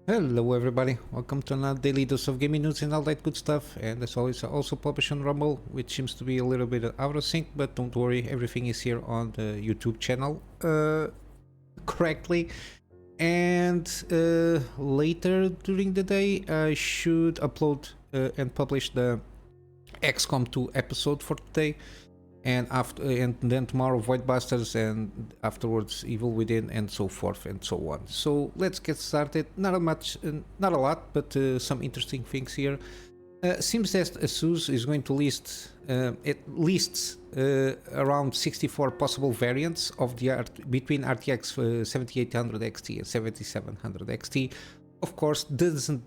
Hello everybody, welcome to another daily dose of gaming news and all that good stuff. And as always, I also publish on Rumble, which seems to be a little bit out of sync, but don't worry, everything is here on the YouTube channel correctly. And later during the day, I should upload and publish the XCOM 2 episode for today. And then tomorrow Void Busters, and afterwards Evil Within, and so forth and so on. So let's get started. Not a lot, but some interesting things here. Seems that ASUS is going to list at least around 64 possible variants of the between RTX 7800 XT and 7700 XT. Of course, doesn't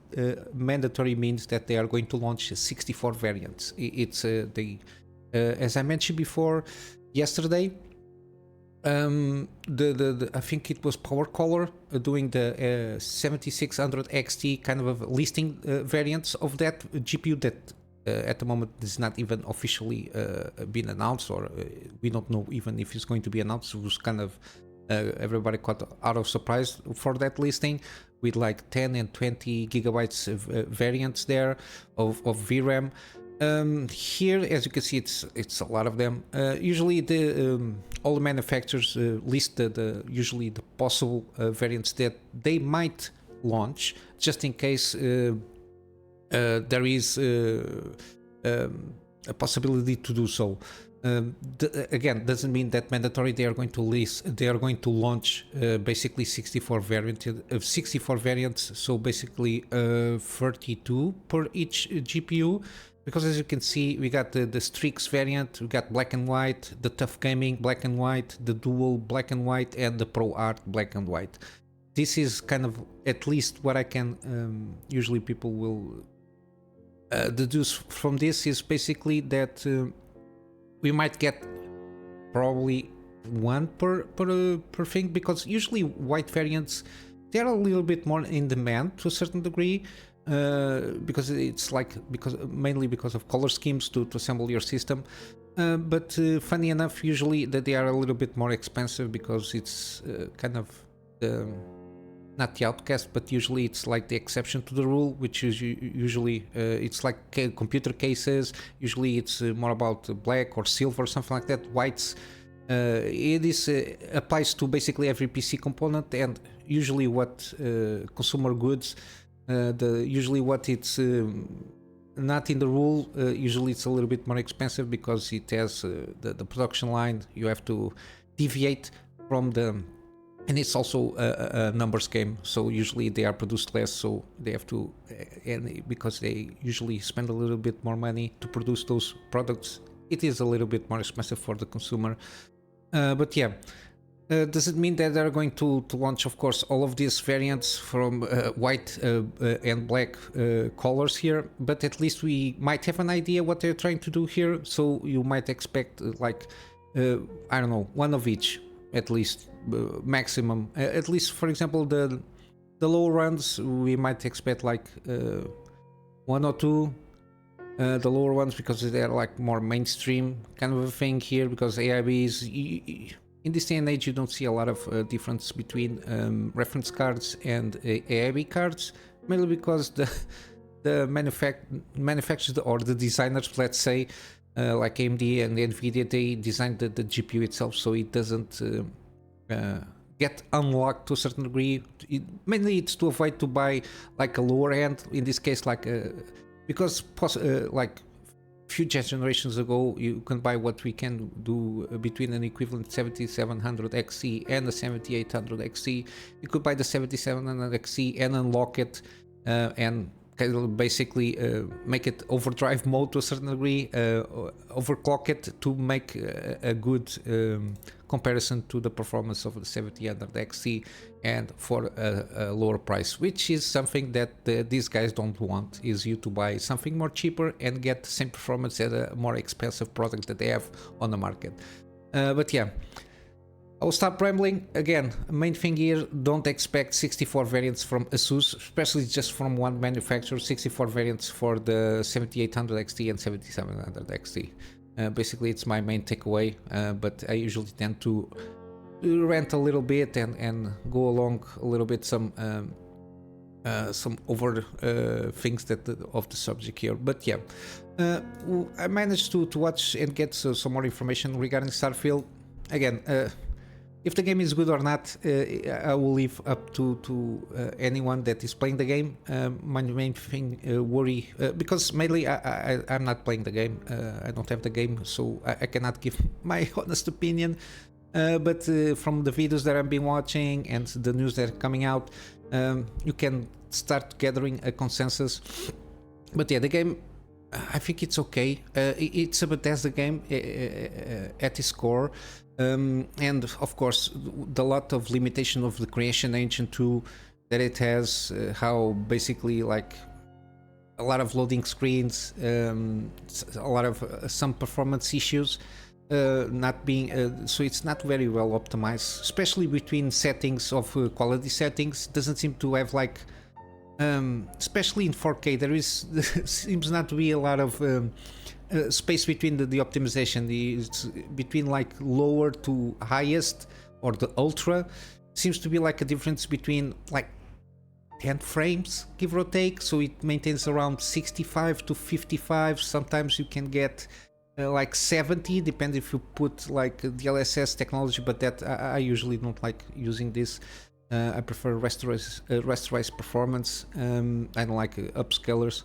mandatory means that they are going to launch 64 variants. It's as I mentioned before yesterday, I think it was Power Color doing the 7600 XT kind of a listing variants of that GPU that at the moment is not even officially been announced, or we don't know even if it's going to be announced. It was kind of everybody caught out of surprise for that listing, with like 10 and 20 gigabytes of variants there of VRAM. Here, as you can see, it's a lot of them. Usually, all the manufacturers list usually the possible variants that they might launch, just in case there is a possibility to do so. Again, doesn't mean that mandatory. They are going to launch basically 64 variants. So basically 32 per each GPU. Because as you can see, we got the Strix variant, we got black and white, the Tough Gaming black and white, the Dual black and white, and the Pro Art black and white. This is kind of at least what I can, usually people will deduce from this, is basically that we might get probably one per thing, because usually white variants, they're a little bit more in demand to a certain degree. Because it's mainly because of color schemes to assemble your system, but funny enough, usually that they are a little bit more expensive, because it's kind of not the outcast, but usually it's like the exception to the rule, which is usually it's like computer cases. Usually it's more about black or silver or something like that. Whites, it applies to basically every PC component, and usually what consumer goods. Usually what it's not in the rule, usually it's a little bit more expensive, because it has the production line. You have to deviate from and it's also a numbers game, so usually they are produced less, so they have to, and because they usually spend a little bit more money to produce those products, it is a little bit more expensive for the consumer. But yeah. Does it mean that they're going to launch, of course, all of these variants from white and black colors here? But at least we might have an idea what they're trying to do here. So you might expect I don't know, one of each at least, maximum. At least, for example, the lower ones, we might expect like one or two. The lower ones, because they're like more mainstream kind of a thing here, because AIBs. In this day and age, you don't see a lot of difference between reference cards and AIB cards, mainly because the manufacturers or the designers, let's say, like AMD and NVIDIA, they designed the GPU itself so it doesn't get unlocked to a certain degree. Mainly it's to avoid to buy like a lower end, in this case, like because like few generations ago, you can buy what we can do between an equivalent 7700 XC and a 7800 XC. You could buy the 7700 XC and unlock it and kind of basically make it overdrive mode to a certain degree, overclock it to make a good comparison to the performance of the 7800 XC, and for a lower price, which is something that these guys don't want, is you to buy something more cheaper and get the same performance at a more expensive product that they have on the market. But yeah, I will stop rambling. Again, main thing here, don't expect 64 variants from ASUS, especially just from one manufacturer. 64 variants for the 7800 XT and 7700 XT. Basically, it's my main takeaway, but I usually tend to rant a little bit and go along a little bit some some over things that of the subject here. But yeah, I managed to watch and get some more information regarding Starfield. Again, if the game is good or not, I will leave up to anyone that is playing the game. My main thing worry, because mainly I'm not playing the game. I don't have the game, so I cannot give my honest opinion. But from the videos that I've been watching and the news that are coming out, you can start gathering a consensus. But yeah, the game, I think it's okay. It's a Bethesda game at its core. And of course, the lot of limitation of the creation engine too that it has, how basically like a lot of loading screens, a lot of some performance issues, not being so it's not very well optimized, especially between settings of quality settings. Doesn't seem to have like, especially in 4K, there is seems not to be a lot of space between the optimization. It's between like lower to highest or the ultra seems to be like a difference between like 10 frames give or take, so it maintains around 65 to 55. Sometimes you can get like 70, depends if you put like DLSS technology, but that I usually don't like using this. I prefer rasterized performance. I don't like upscalers.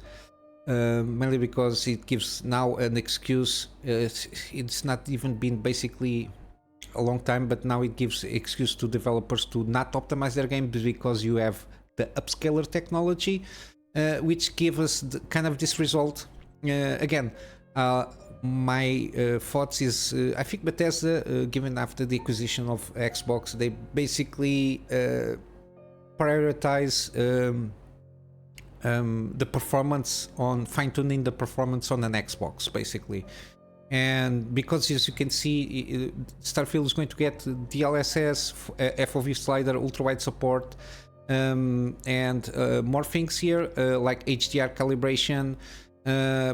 Mainly because it gives now an excuse. It's not even been basically a long time, but now it gives excuse to developers to not optimize their game because you have the upscaler technology, which gives us kind of this result. Again, my thoughts is I think Bethesda, given after the acquisition of Xbox, they basically prioritize the performance on fine-tuning the performance on an Xbox basically. And because as you can see, Starfield is going to get DLSS, FOV slider, ultra-wide support, and more things here like HDR calibration,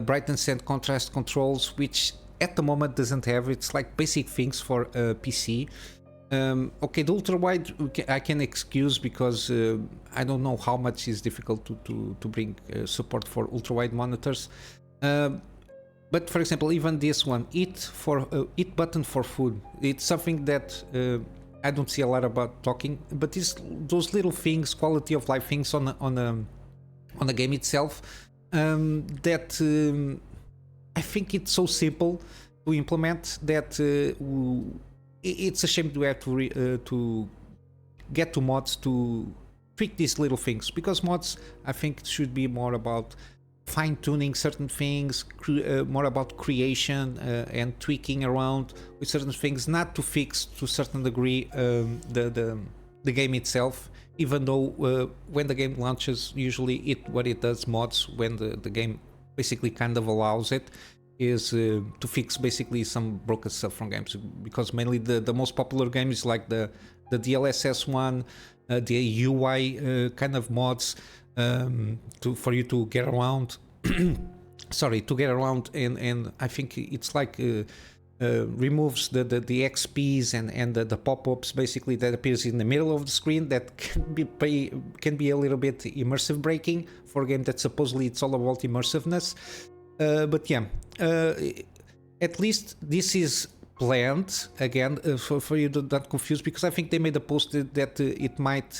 brightness and contrast controls, which at the moment doesn't have. It's like basic things for PC. Okay, the ultra wide I can excuse because I don't know how much is difficult to bring support for ultra wide monitors. But for example, even this one, eat button for food, it's something that I don't see a lot about talking, but those little things, quality of life things on the game itself, that I think it's so simple to implement that it's a shame to have to get to mods to tweak these little things, because mods I think should be more about fine-tuning certain things, more about creation and tweaking around with certain things, not to fix to a certain degree the game itself. Even though when the game launches, usually what it does, mods, when the game basically kind of allows it, is to fix basically some broken stuff from games, because mainly the most popular games like the DLSS one, the UI kind of mods for you to get around. Sorry, to get around, and I think it's like removes the XPs and the pop-ups basically that appears in the middle of the screen, that can be a little bit immersive breaking for a game that supposedly it's all about immersiveness. But yeah, at least this is planned again, for you to not confuse, because I think they made a post that it might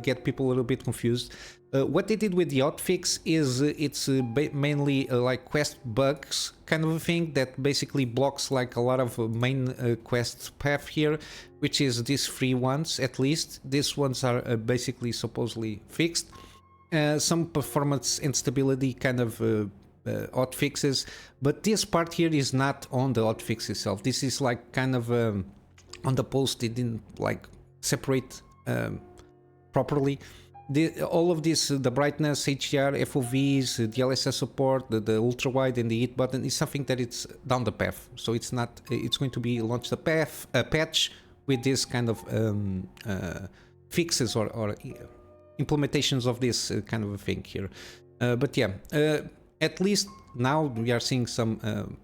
get people a little bit confused. What they did with the hotfix is it's mainly like quest bugs kind of a thing that basically blocks like a lot of main quest path here, which is these free ones. At least these ones are basically supposedly fixed. Some performance instability kind of hot fixes, but this part here is not on the hotfix itself. This is like kind of on the post. They didn't like separate properly. All of this, the brightness, HDR, FOVs, DLSS support, the ultra wide and the hit button is something that it's down the path. So it's not. It's going to be launched a patch with this kind of fixes or implementations of this kind of a thing here. But yeah. at least now we are seeing some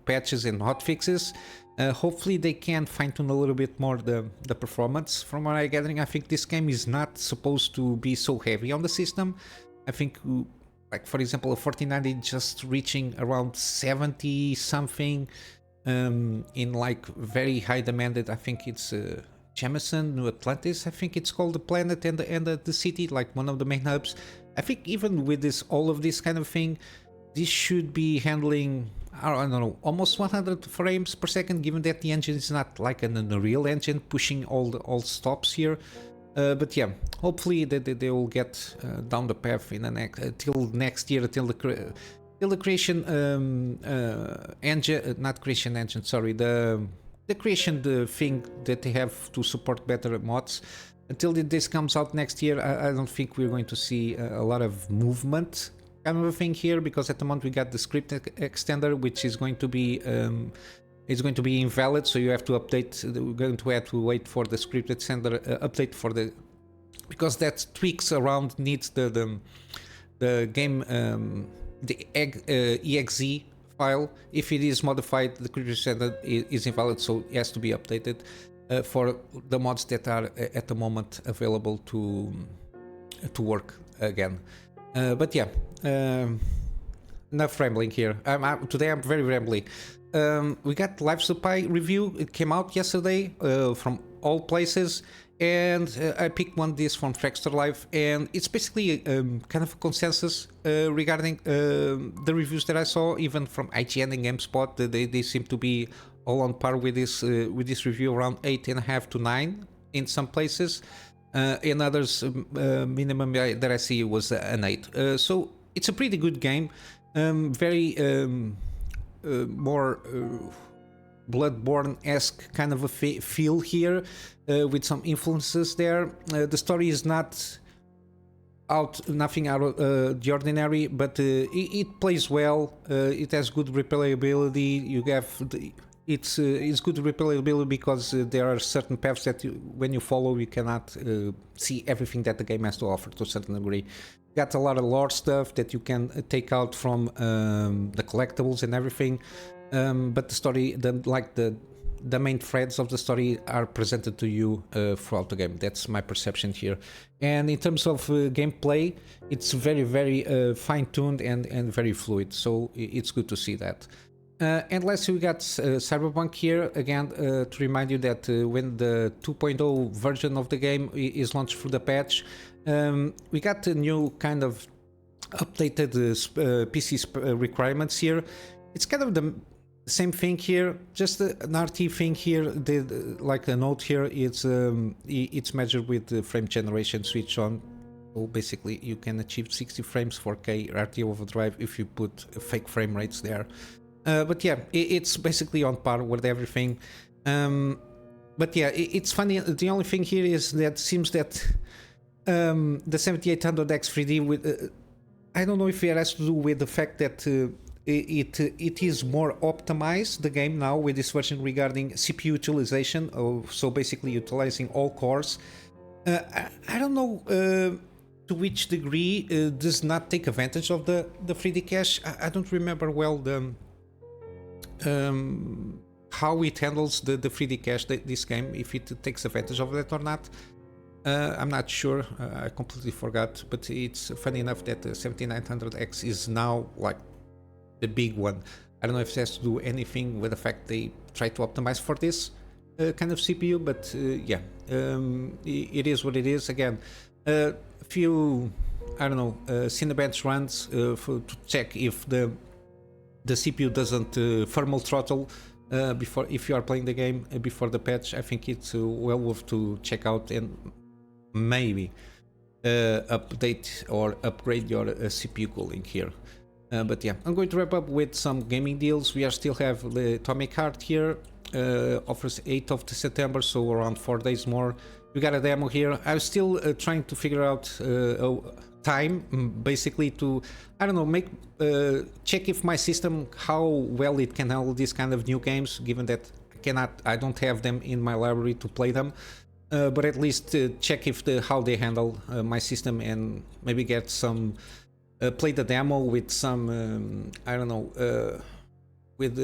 patches and hotfixes. Hopefully they can fine-tune a little bit more the performance. From what I'm gathering, I think this game is not supposed to be so heavy on the system. I think, like for example, a 4090 just reaching around 70 something in like very high demanded. I think it's Jameson, New Atlantis. I think it's called the planet and the city, like one of the main hubs. I think even with this, all of this kind of thing, this should be handling, I don't know, almost 100 frames per second, given that the engine is not like an Unreal Engine pushing all stops here. But yeah, hopefully they will get down the path in the till next year, till the creation engine, not creation engine, sorry, the creation thing that they have to support better mods. Until this comes out next year, I don't think we're going to see a lot of movement kind of a thing here, because at the moment we got the script extender, which is going to be invalid, so you have to update. We're going to have to wait for the script extender update for the, because that tweaks around needs the game exe file. If it is modified, the script extender is invalid, so it has to be updated for the mods that are at the moment available to work again. But yeah, enough rambling here. Today I'm very rambly. We got Live Supply review. It came out yesterday from all places, and I picked one this from Fraxter Live, and it's basically kind of a consensus regarding the reviews that I saw, even from IGN and GameSpot. They seem to be all on par with this review, around 8.5 to 9 in some places. In others, minimum that I see was an 8. So it's a pretty good game. Very more Bloodborne-esque kind of a feel here, with some influences there. The story is nothing out of the ordinary, but it plays well. It has good replayability. You have it's good replayability because there are certain paths that when you follow, you cannot see everything that the game has to offer to a certain degree. Got a lot of lore stuff that you can take out from the collectibles and everything, but the story, the main threads of the story are presented to you throughout the game. That's my perception here. And in terms of gameplay, it's very, very fine-tuned and very fluid, so it's good to see that. And lastly, we got Cyberpunk here, again, to remind you that when the 2.0 version of the game is launched through the patch, we got a new kind of updated PC requirements here. It's kind of the same thing here, just an RT thing here. Like a note here, it's measured with the frame generation switch on. So basically, you can achieve 60 frames 4K RT overdrive if you put fake frame rates there. But yeah, it's basically on par with everything. But yeah, it's funny. The only thing here is that seems that the 7800X 3D with I don't know if it has to do with the fact that it is more optimized, the game now, with this version regarding CPU utilization. So basically utilizing all cores. I don't know to which degree does not take advantage of the 3D cache. I don't remember well how it handles the 3D cache, this game, if it takes advantage of that or not. I'm not sure, I completely forgot, but it's funny enough that the 7900X is now like the big one. I don't know if it has to do anything with the fact they try to optimize for this kind of CPU, but yeah, it is what it is. Again, a few, I don't know, Cinebench runs to check if the CPU doesn't thermal throttle before, if you are playing the game before the patch. I think it's well worth to check out and maybe update or upgrade your CPU cooling here. But yeah, I'm going to wrap up with some gaming deals. We still have the Atomic Heart here, offers 8th of September, so around 4 days more. We got a demo here. I'm still trying to figure out time, basically, to, I don't know, check if my system, how well it can handle these kind of new games, given that I don't have them in my library to play them. But at least check if how they handle my system, and maybe get some played the demo with some I don't know, with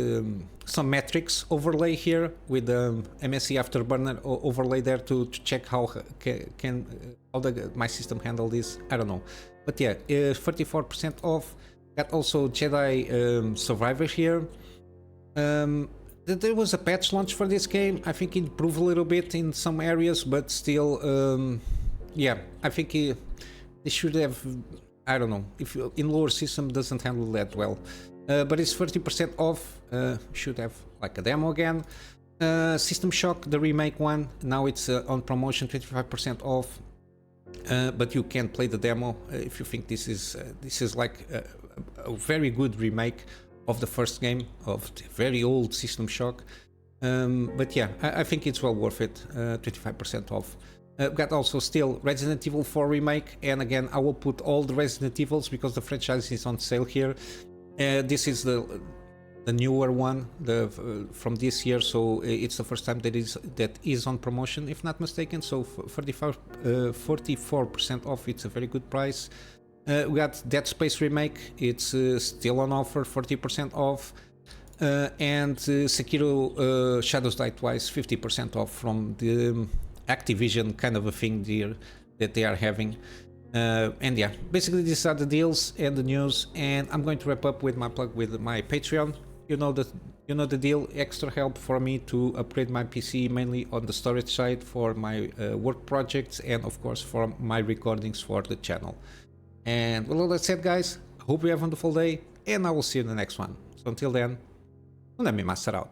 some metrics overlay here with the MSI Afterburner overlay there to check how my system handle this. I don't know, but yeah, 44% off. Got also Jedi Survivor here. There was a patch launch for this game. I think it improved a little bit in some areas, but still, yeah, I think they should have, I don't know, if in lower system doesn't handle that well. But it's 30% off. Should have like a demo again. System Shock, the remake one, now it's on promotion, 25% off. But you can play the demo if you think this is like a very good remake of the first game of the very old System Shock. But yeah, I think it's well worth it. 25% off. Got also still Resident Evil 4 remake, and again I will put all the Resident Evils because the franchise is on sale here. This is the newer one, from this year, so it's the first time that is on promotion, if not mistaken. So 44% off. It's a very good price. We got Dead Space remake. It's still on offer, 40% off. And Sekiro Shadows Die Twice, 50% off from the Activision kind of a thing there that they are having. And yeah, basically these are the deals and the news, and I'm going to wrap up with my plug with my Patreon. You know the deal. Extra help for me to upgrade my PC, mainly on the storage side for my work projects, and of course for my recordings for the channel. And well, all that said, guys, I hope you have a wonderful day, and I will see you in the next one. So until then, Kunamy Master out.